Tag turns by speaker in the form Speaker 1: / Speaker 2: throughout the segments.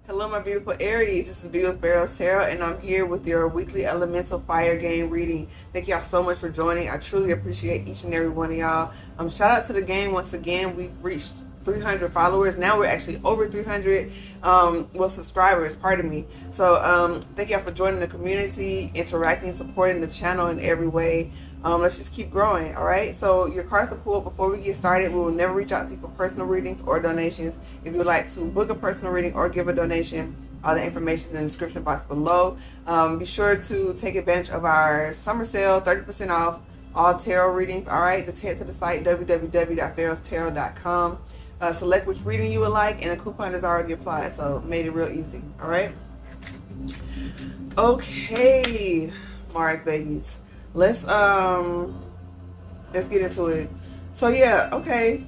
Speaker 1: Hello, my beautiful Aries. This is beautiful Pharaohs Tarot, and I'm here with your weekly elemental fire game reading. Thank y'all so much for joining. I truly appreciate each and every one of y'all. Shout out to the game once again. We've reached 300 followers. Now we're actually over 300 subscribers, pardon me. So thank y'all for joining the community, interacting, supporting the channel in every way. Let's just keep growing. All right, so your cards are pulled. Before we get started, we will never reach out to you for personal readings or donations. If you would like to book a personal reading or give a donation, all the information is in the description box below. Be sure to take advantage of our summer sale, 30% off all tarot readings. All right, just head to the site www.PharaohsTarot.com. Select which reading you would like, and the coupon is already applied, so made it real easy. All right. Okay, Mars babies. Let's get into it. So yeah, okay.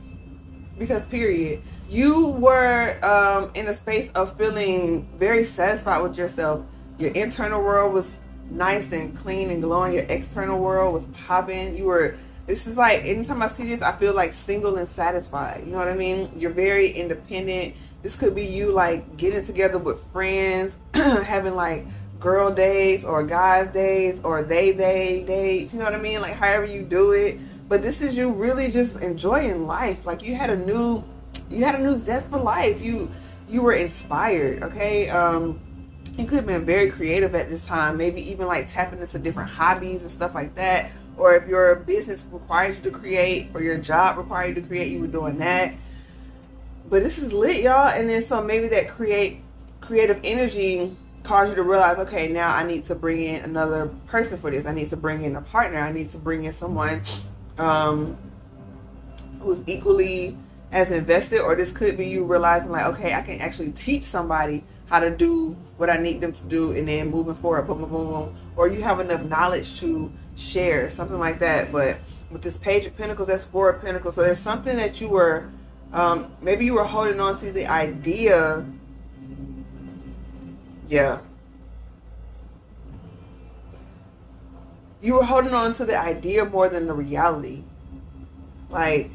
Speaker 1: Because period, you were in a space of feeling very satisfied with yourself. Your internal world was nice and clean and glowing. Your external world was popping. You were. This is like, anytime I see this, I feel like single and satisfied. You know what I mean? You're very independent. This could be you like getting together with friends, having like girl days or guys days or they dates. You know what I mean? Like however you do it. But this is you really just enjoying life. Like you had a new zest for life. You were inspired. Okay. You could have been very creative at this time. Maybe even like tapping into different hobbies and stuff like that. Or if your business requires you to create, or your job requires you to create, you were doing that. But this is lit, y'all. And then so maybe that creative energy caused you to realize, okay, now I need to bring in another person for this. I need to bring in a partner. I need to bring in someone who's equally as invested. Or this could be you realizing like, okay, I can actually teach somebody how to do what I need them to do, and then moving forward, boom, boom, boom, boom. Or you have enough knowledge to share, something like that. But with this Page of Pentacles, that's Four of Pentacles. So there's something that you were, maybe you were holding on to the idea. Yeah. You were holding on to the idea more than the reality. Like,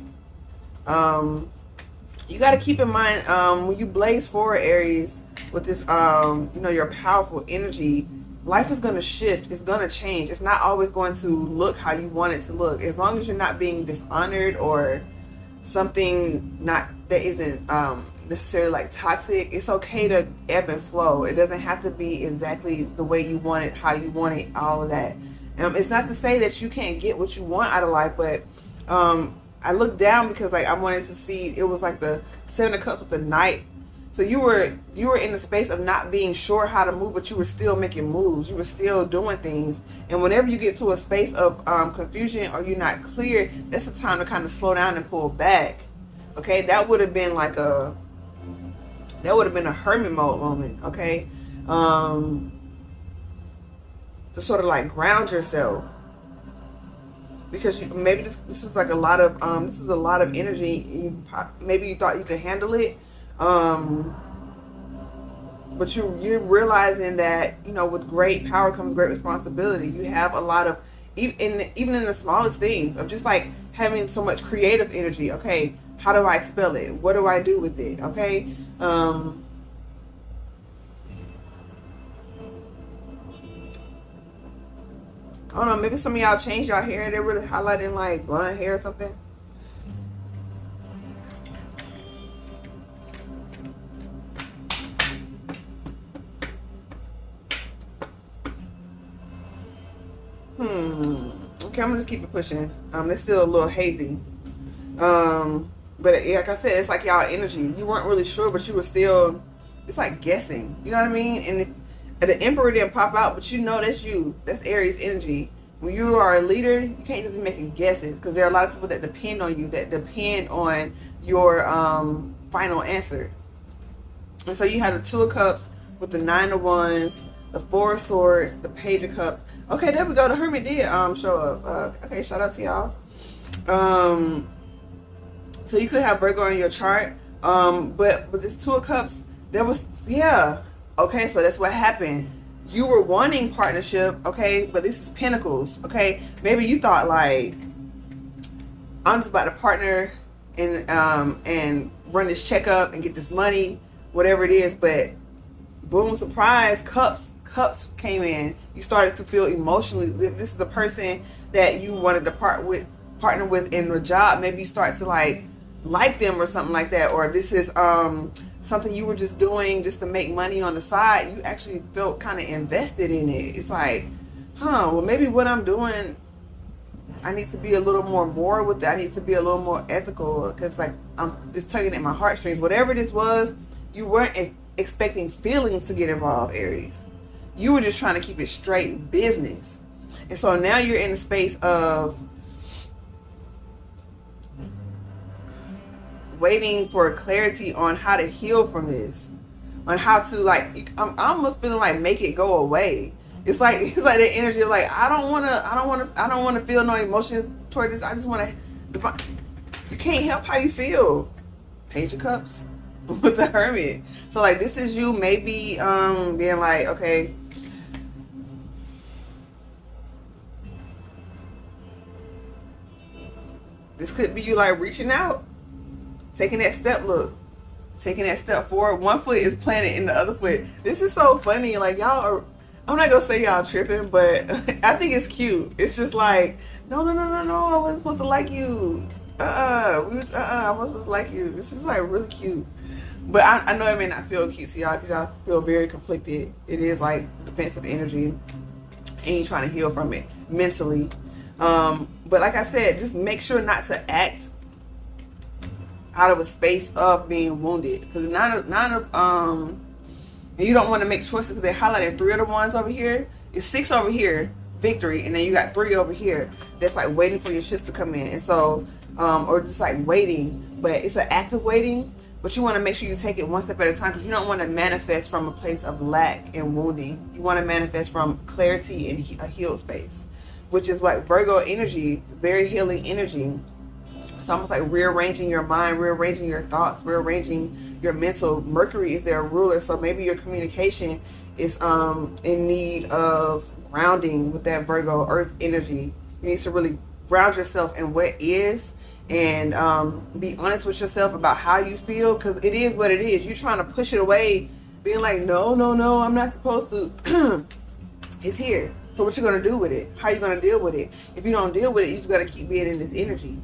Speaker 1: you got to keep in mind, when you blaze forward, Aries, with this, your powerful energy, life is going to shift. It's going to change. It's not always going to look how you want it to look. As long as you're not being dishonored or something that isn't necessarily like toxic, it's okay to ebb and flow. It doesn't have to be exactly the way you want it, how you want it, all of that. It's not to say that you can't get what you want out of life, but I looked down because like I wanted to see, it was like the Seven of Cups with the Knight. So you were in the space of not being sure how to move, but you were still making moves. You were still doing things. And whenever you get to a space of confusion or you're not clear, that's the time to kind of slow down and pull back. Okay, that would have been like a hermit mode moment. Okay, to sort of like ground yourself, because maybe this was like a lot of this is a lot of energy. Maybe you thought you could handle it. But you're realizing that, with great power comes great responsibility. You have a lot of, even in the smallest things, of just like having so much creative energy. Okay, how do I spell it? What do I do with it? Okay, I don't know, maybe some of y'all changed y'all hair. They're really highlighting like blonde hair or something. Okay, I'm gonna just keep it pushing. It's still a little hazy. But like I said, it's like y'all energy. You weren't really sure, but you were still, it's like guessing. You know what I mean? And if the Emperor didn't pop out, but that's you. That's Aries energy. When you are a leader, you can't just be making guesses, because there are a lot of people that depend on you, that depend on your final answer. And so you had the Two of Cups with the Nine of Wands, the Four of Swords, the Page of Cups. Okay, there we go. The Hermit did show up. Okay, shout out to y'all. So you could have Virgo on your chart. But with this Two of Cups, there was, yeah. Okay, so that's what happened. You were wanting partnership, okay, but this is Pentacles, okay? Maybe you thought like, I'm just about to partner and run this checkup and get this money, whatever it is, but boom, surprise, cups came in. You started to feel emotionally, this is a person that you wanted to partner with in a job. Maybe you start to like them or something like that, or this is something you were just doing just to make money on the side. You actually felt kind of invested in it. It's like, well, maybe what I'm doing, I need to be a little more moral with it. I need to be a little more ethical, because it's tugging at my heartstrings. Whatever this was, you weren't expecting feelings to get involved, Aries. You were just trying to keep it straight business. And so now you're in a space of waiting for clarity on how to heal from this, on how to I'm almost feeling like make it go away. It's like the energy of I don't want to feel no emotions toward this. I just want to. You can't help how you feel. Page of Cups with the Hermit. So this is you maybe being like, okay, this could be you reaching out, taking that step. Look, taking that step forward. One foot is planted in the other foot. This is so funny. Y'all are. I'm not gonna say y'all tripping, but I think it's cute. It's just no, I wasn't supposed to like you. I wasn't supposed to like you. This is really cute. But I know it may not feel cute to y'all because y'all feel very conflicted. It is defensive energy, and you're trying to heal from it mentally. But like I said, just make sure not to act out of a space of being wounded, because and you don't want to make choices because they highlighted 3 of the ones over here. It's 6 over here, victory, and then you got 3 over here that's waiting for your ships to come in. And so, or just waiting, but it's an active waiting. But you want to make sure you take it one step at a time, because you don't want to manifest from a place of lack and wounding. You want to manifest from clarity and a healed space, which is Virgo energy, very healing energy. It's almost rearranging your mind, rearranging your thoughts, rearranging your mental. Mercury is their ruler, so maybe your communication is in need of grounding with that Virgo earth energy. You need to really ground yourself in what is, and be honest with yourself about how you feel, because it is what it is. You're trying to push it away, being no, I'm not supposed to. It's here. So what you going to do with it? How you going to deal with it? If you don't deal with it, you just got to keep being in this energy.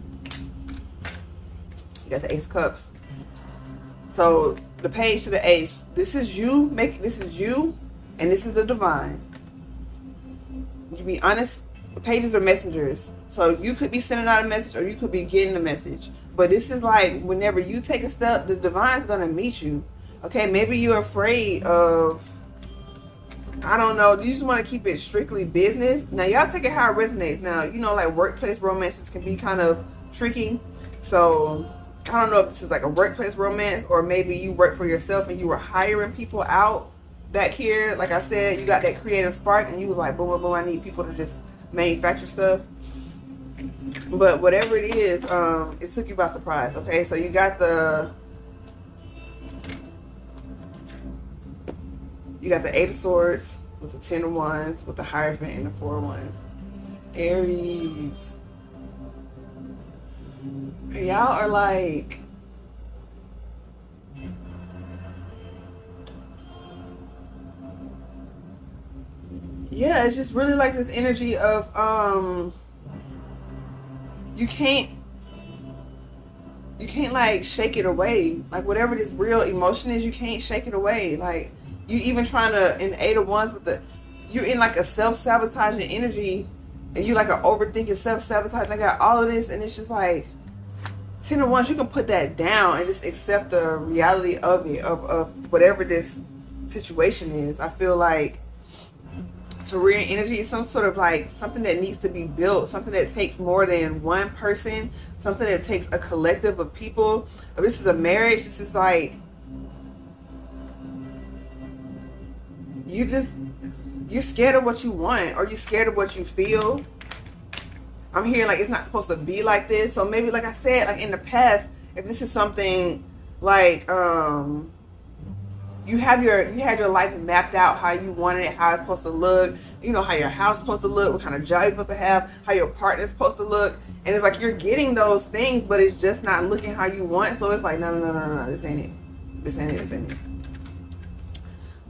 Speaker 1: You got the Ace of Cups. So the page to the Ace. This is you. This is you, and this is the divine. You be honest. The pages are messengers. So you could be sending out a message, or you could be getting a message. But this is whenever you take a step, the divine's gonna meet you. Okay, maybe you're afraid of, I don't know, you just want to keep it strictly business. Now y'all take it how it resonates. Now, workplace romances can be kind of tricky. So I don't know if this is a workplace romance, or maybe you work for yourself and you were hiring people out back here. Like I said, you got that creative spark and you was boom, boom, boom, I need people to just manufacture stuff. But whatever it is, it took you by surprise. Okay, so you got the Eight of Swords with the 10 of Wands, with the Hierophant and the 4 of Wands. Aries. Y'all are yeah, it's just really this energy of you can't shake it away. Whatever this real emotion is, you can't shake it away. You even trying to, in the 8 of Wands, you're in a self-sabotaging energy, and you an overthinking, self-sabotage. I got all of this, and it's just 10 of Wands, you can put that down and just accept the reality of it, of whatever this situation is. I feel Terrestrial energy is some sort of something that needs to be built, something that takes more than one person, something that takes a collective of people. If this is a marriage, this is you're scared of what you want, or you're scared of what you feel. I'm hearing it's not supposed to be like this. So maybe, like I said, in the past, if this is something you had your life mapped out, how you wanted it, how it's supposed to look, how your house is supposed to look, what kind of job you're supposed to have, how your partner's supposed to look, and it's you're getting those things, but it's just not looking how you want. So it's no, this ain't it. This ain't it.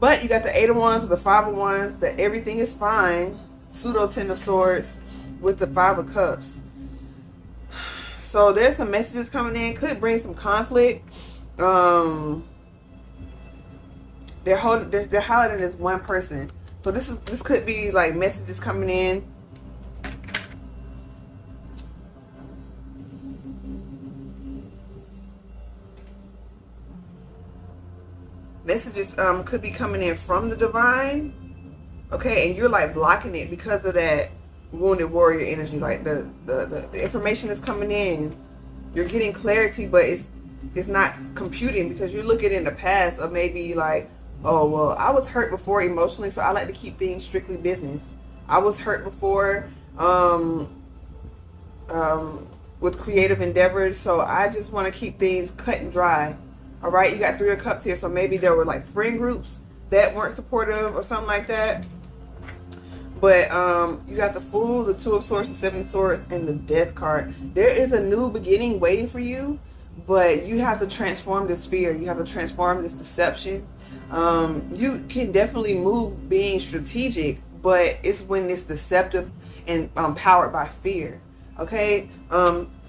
Speaker 1: But you got the 8 of Wands with the 5 of Wands, that everything is fine. Pseudo 10 of Swords with the 5 of Cups. So there's some messages coming in. Could bring some conflict. They're highlighting this one person. So this could be like messages coming in. Messages could be coming in from the divine. Okay, and you're like blocking it because of that wounded warrior energy. Like the information is coming in, you're getting clarity, but it's not computing because you're looking in the past of maybe like, oh well, I was hurt before emotionally, so I like to keep things strictly business. I was hurt before with creative endeavors, so I just want to keep things cut and dry. All right, you got 3 of Cups here, so maybe there were like friend groups that weren't supportive or something like that. But you got the Fool, the 2 of Swords, the 7 of Swords, and the Death card. There is a new beginning waiting for you, but you have to transform this fear. You have to transform this deception. You can definitely move being strategic, but it's when it's deceptive and powered by fear. Okay,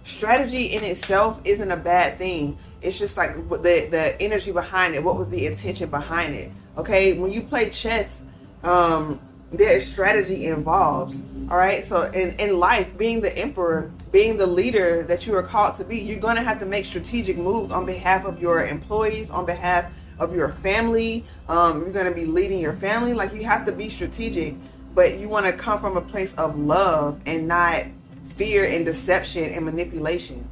Speaker 1: strategy in itself isn't a bad thing. It's just like the energy behind it. What was the intention behind it? Okay, when you play chess, there is strategy involved. All right, so in life, being the emperor, being the leader that you are called to be, you're going to have to make strategic moves on behalf of your employees, on behalf of your family. You're going to be leading your family. Like, you have to be strategic, but you want to come from a place of love and not fear and deception and manipulation.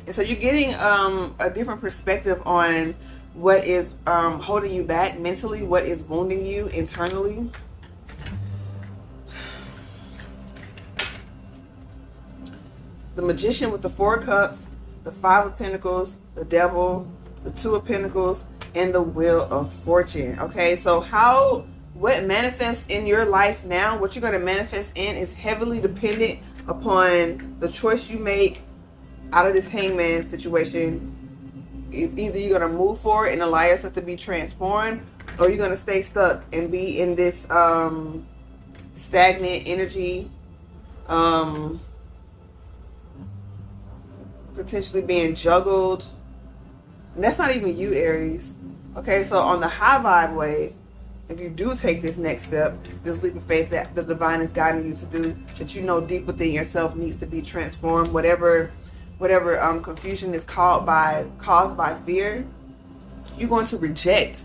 Speaker 1: And so you're getting a different perspective on what is holding you back mentally, what is wounding you internally. The Magician with the 4 of Cups, the 5 of Pentacles, the Devil, the 2 of Pentacles, and the Wheel of Fortune. Okay, so what manifests in your life now, what you're going to manifest in, is heavily dependent upon the choice you make out of this Hangman situation. Either you're going to move forward and allow yourself to be transformed, or you're going to stay stuck and be in this stagnant energy, potentially being juggled. And that's not even you, Aries. Okay, so on the high vibe way, if you do take this next step, this leap of faith that the divine is guiding you to do, that you know deep within yourself needs to be transformed, whatever confusion is caused by fear, you're going to reject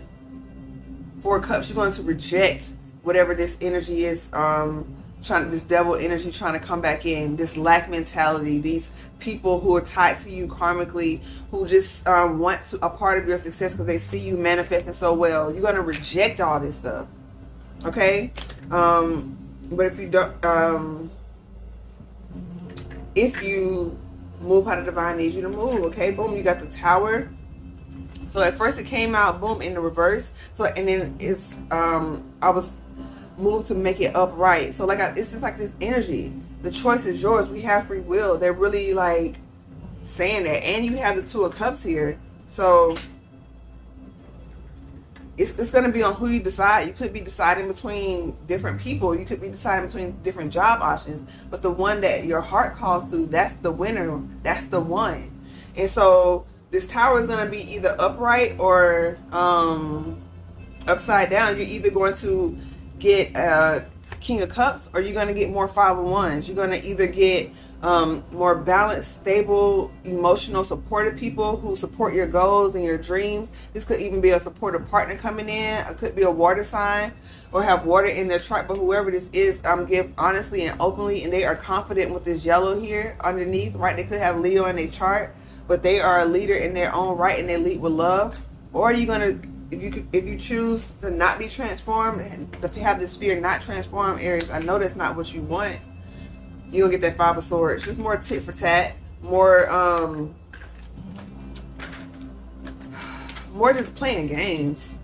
Speaker 1: 4 Cups. You're going to reject whatever this energy is, this devil energy trying to come back in, this lack mentality, these people who are tied to you karmically, who just want a part of your success because they see you manifesting so well. You're going to reject all this stuff. Okay, but if you don't, if you move how the divine needs you to move, okay, boom, you got the Tower. So at first it came out, boom, in the reverse. So, and then it's I was moved to make it upright. So like it's just like this energy. The choice is yours. We have free will. They're really like saying that. And you have the 2 of Cups here. So it's going to be on who you decide. You could be deciding between different people. You could be deciding between different job options. But the one that your heart calls to, that's the winner. That's the one. And so this Tower is going to be either upright or upside down. You're either going to get King of Cups, or you're going to get more 5 of Wands. You're going to either get more balanced, stable, emotional, supportive people who support your goals and your dreams. This could even be a supportive partner coming in. It could be a water sign or have water in their chart. But whoever this is gives honestly and openly, and they are confident with this yellow here underneath, right? They could have Leo in their chart, but they are a leader in their own right, and they lead with love. Or you're going to, if you choose to not be transformed and if you have this fear not transformed, Aries, I know that's not what you want. You'll get that 5 of Swords. Just more tit for tat, more just playing games.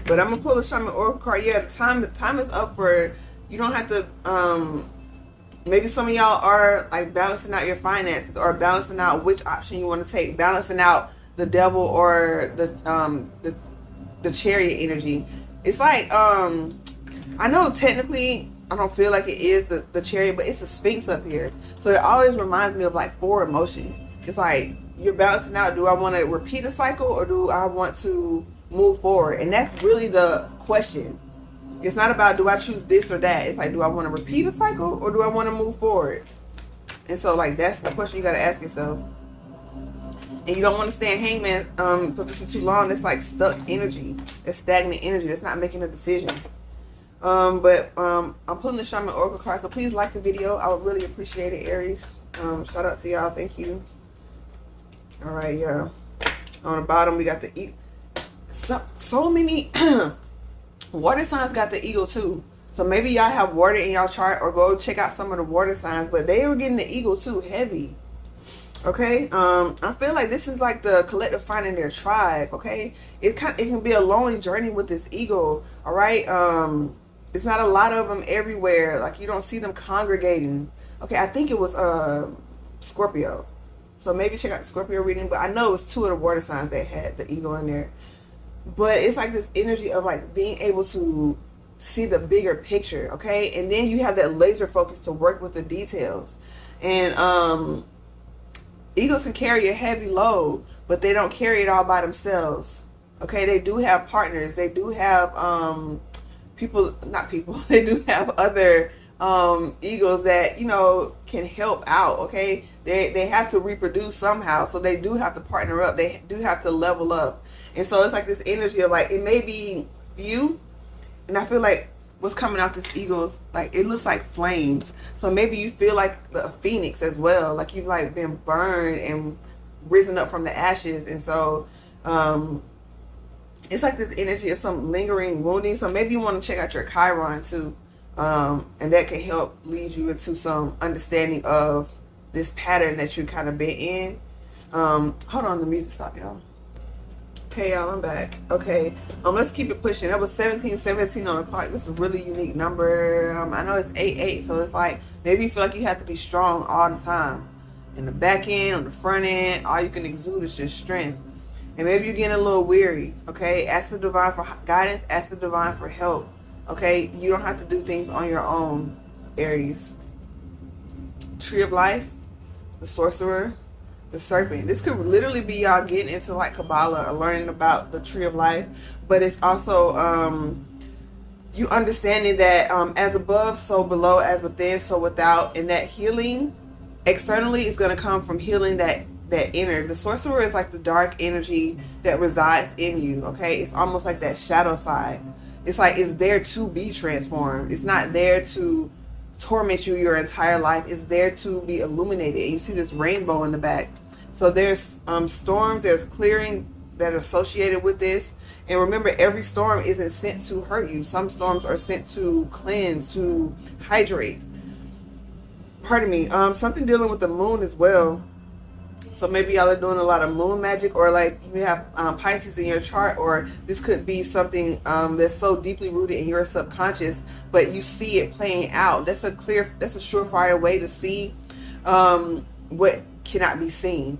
Speaker 1: But I'm gonna pull the Shaman Oracle card. Yeah, the time is up for, you don't have to maybe some of y'all are like balancing out your finances, or balancing out which option you want to take, balancing out the Devil or the the Chariot energy. It's like, I know technically I don't feel like it is the Chariot, but it's a Sphinx up here. So it always reminds me of like forward motion. It's like you're balancing out. Do I want to repeat a cycle or do I want to move forward? And that's really the question. It's not about do I choose this or that. It's like, do I want to repeat a cycle or do I want to move forward? And so like that's the question you got to ask yourself. And you don't want to stay in hangman position too long. It's like stuck energy. It's stagnant energy. It's not making a decision. I'm pulling the Shaman Oracle card. So please like the video. I would really appreciate it, Aries. Shout out to y'all. Thank you. All right, yeah. On the bottom, we got the eagle. So many water signs got the eagle too. So maybe y'all have water in y'all chart, or go check out some of the water signs. But they were getting the eagle too, heavy. Okay, I feel like this is like the collective finding their tribe. Okay, it can be a lonely journey with this eagle. All right, it's not a lot of them everywhere. Like you don't see them congregating. Okay, I think it was Scorpio. So maybe check out the Scorpio reading. But I know it was 2 of the water signs that had the eagle in there. But it's like this energy of like being able to see the bigger picture. Okay, and then you have that laser focus to work with the details. And eagles can carry a heavy load, but they don't carry it all by themselves. Okay, they do have partners. They do have they do have other eagles that, you know, can help out. Okay, they have to reproduce somehow, so they do have to partner up. They do have to level up. And so it's like this energy of like, it may be few, and I feel like what's coming out this eagle's like, it looks like flames. So maybe you feel like a phoenix as well, like you've like been burned and risen up from the ashes. And so it's like this energy of some lingering wounding. So maybe you want to check out your Chiron too, and that can help lead you into some understanding of this pattern that you kind of been in. Hold on, the music stop, y'all. Okay, y'all, I'm back. Okay, let's keep it pushing. That was 1717 on the clock. This is a really unique number. I know it's 88, so it's like maybe you feel like you have to be strong all the time. In the back end, on the front end, all you can exude is just strength. And maybe you're getting a little weary. Okay, ask the divine for guidance. Ask the divine for help. Okay, you don't have to do things on your own, Aries. Tree of Life, the Sorcerer, the Serpent. This could literally be y'all getting into like Kabbalah or learning about the Tree of Life, but it's also you understanding that as above, so below, as within, so without, and that healing externally is going to come from healing that inner. The Sorcerer is like the dark energy that resides in you. Okay, it's almost like that shadow side. It's like it's there to be transformed. It's not there to torment you your entire life. It's there to be illuminated. And you see this rainbow in the back. So there's storms, there's clearing that are associated with this. And remember, every storm isn't sent to hurt you. Some storms are sent to cleanse, to hydrate. Pardon me. Something dealing with the moon as well. So maybe y'all are doing a lot of moon magic, or like you have Pisces in your chart, or this could be something that's so deeply rooted in your subconscious, but you see it playing out. That's a surefire way to see what cannot be seen,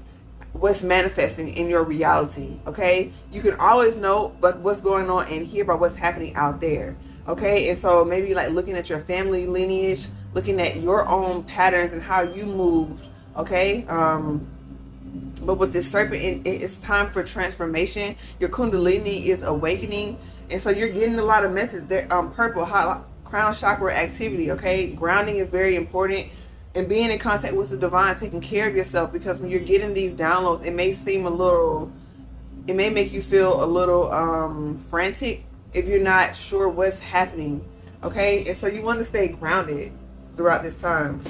Speaker 1: what's manifesting in your reality. Okay, you can always know like what's going on in here by what's happening out there. Okay, and so maybe like looking at your family lineage, looking at your own patterns and how you moved. Okay, but with this serpent, it's time for transformation. Your Kundalini is awakening, and so you're getting a lot of messages there. Purple, hot crown chakra activity. Okay, grounding is very important, and being in contact with the divine, taking care of yourself, because when you're getting these downloads, it may seem it may make you feel a little frantic if you're not sure what's happening. Okay, and so you want to stay grounded throughout this time,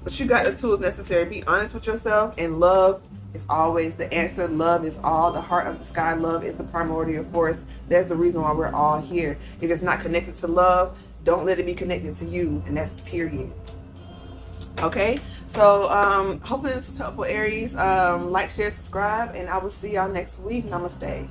Speaker 1: but you got the tools necessary. Be honest with yourself, and love is always the answer. Love is all. The heart of the sky. Love is the primordial force. That's the reason why we're all here. If it's not connected to love, don't let it be connected to you, and that's period. Okay, so hopefully this was helpful, Aries. Like, share, subscribe, and I will see y'all next week. Namaste.